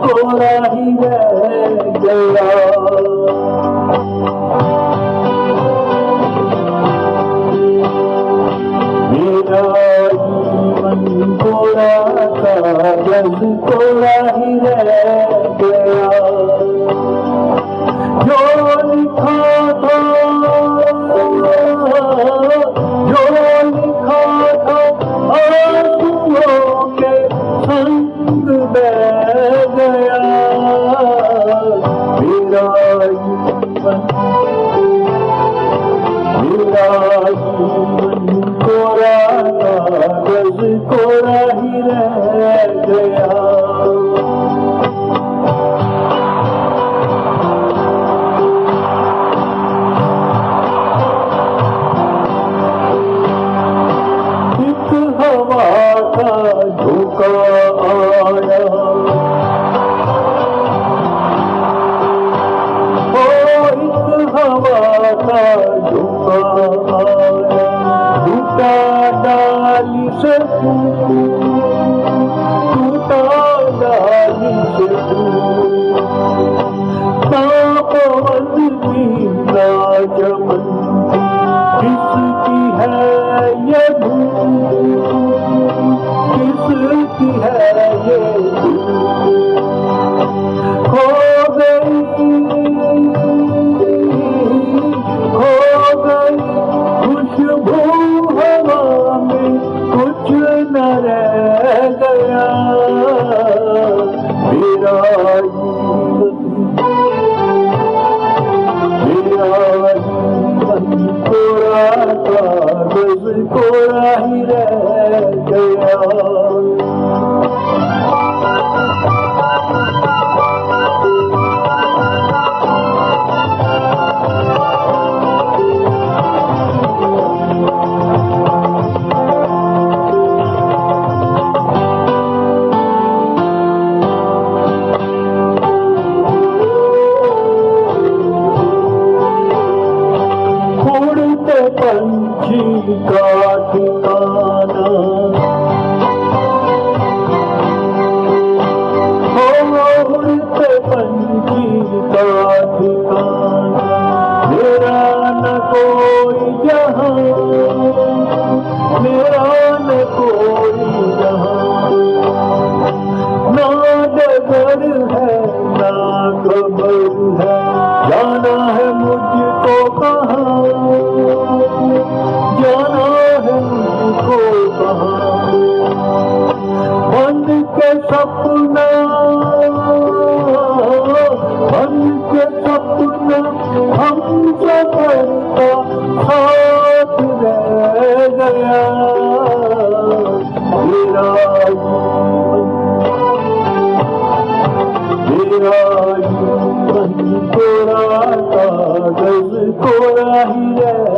कोरा ही रह गया। मेरा जीवन कोरा कागज कोरा ही रह गया। जो लिखा था आंसुओं के संग बह गया। मेरा जीवन कोरा कागज कोरा ही रह गया। हवा का झोंका आया, ओ एक हवा का झोंका आया। टूटा डाली से टूटा डाली से ना पवन की ना चमन किसकी है ये किसकी है ये खो गई खुशबू हवा में कुछ न रह गया। मेरा जीवन कोरा कागज कोरा ही रह गया। पंछी का ठिकाना उड़ते पंछी का ठिकाना। मेरा न कोई जहां मेरा न कोई जहां। ना डगर है ना खबर है जाना है मुझको कहाँ। जाना है मुझको कहाँ। बन के सपना हम सफर का साथ रह गया। मेरा जीवन कोरा कागज कोरा ही रह